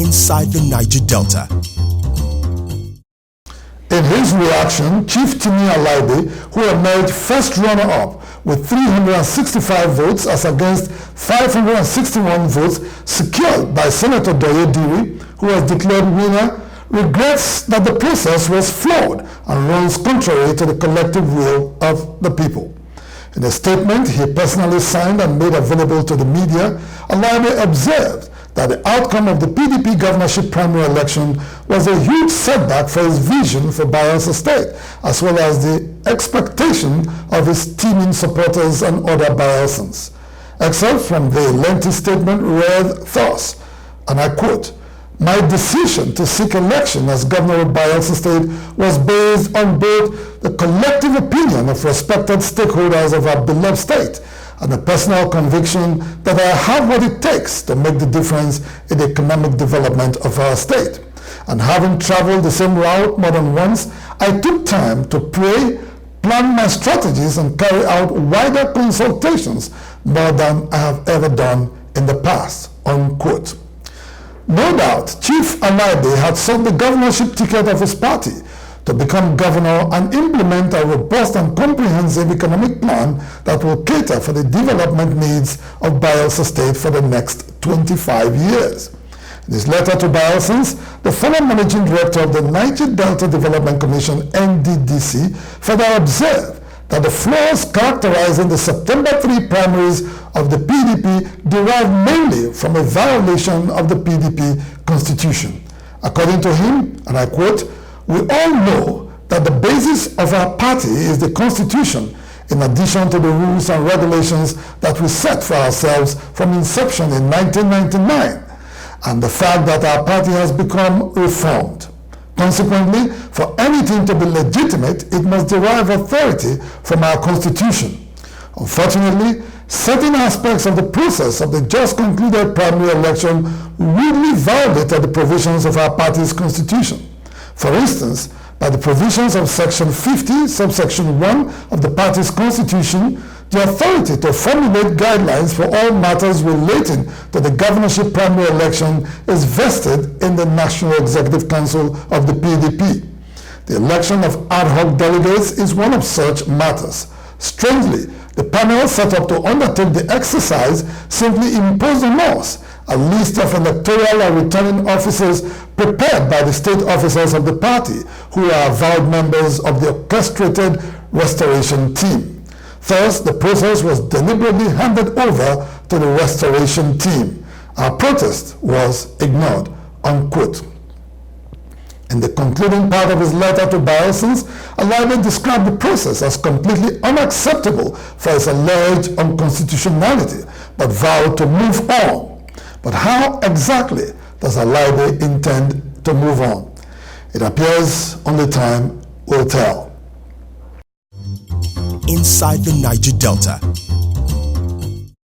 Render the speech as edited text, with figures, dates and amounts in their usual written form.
inside the Niger Delta. In his reaction, Chief Timi Alaibe, who emerged first runner-up with 365 votes as against 561 votes secured by Senator Doye Diri, who was declared winner, regrets that the process was flawed and runs contrary to the collective will of the people. In a statement he personally signed and made available to the media, Alaibe observed that the outcome of the PDP governorship primary election was a huge setback for his vision for Bayelsa State, as well as the expectation of his teeming supporters and other Bayelsans. Excerpt from the lengthy statement read thus, and I quote, "My decision to seek election as governor of Bayelsa State was based on both the collective opinion of respected stakeholders of our beloved state and a personal conviction that I have what it takes to make the difference in the economic development of our state. And having traveled the same route more than once, I took time to pray, plan my strategies, and carry out wider consultations more than I have ever done in the past," unquote. No doubt, Chief Alaibe had sought the governorship ticket of his party to become governor and implement a robust and comprehensive economic plan that will cater for the development needs of Bayelsa State for the next 25 years. In his letter to Bayelsans, the former managing director of the Niger Delta Development Commission, NDDC, further observed that the flaws characterizing the September 3 primaries of the PDP derived mainly from a violation of the PDP constitution. According to him, and I quote, "We all know that the basis of our party is the constitution, in addition to the rules and regulations that we set for ourselves from inception in 1999, and the fact that our party has become reformed. Consequently, for anything to be legitimate, it must derive authority from our constitution. Unfortunately, certain aspects of the process of the just concluded primary election rudely violated the provisions of our party's constitution. For instance, by the provisions of Section 50, subsection 1 of the party's constitution, the authority to formulate guidelines for all matters relating to the governorship primary election is vested in the National Executive Council of the PDP. The election of ad hoc delegates is one of such matters. Strangely, the panel set up to undertake the exercise simply imposed on us a list of electoral and returning officers prepared by the state officers of the party, who are avowed members of the orchestrated restoration team. Thus, the process was deliberately handed over to the restoration team. Our protest was ignored," unquote. In the concluding part of his letter to Bayelsans, Alaibe described the process as completely unacceptable for its alleged unconstitutionality, but vowed to move on. But how exactly does Alaibe intend to move on? It appears only time will tell. Inside the Niger Delta.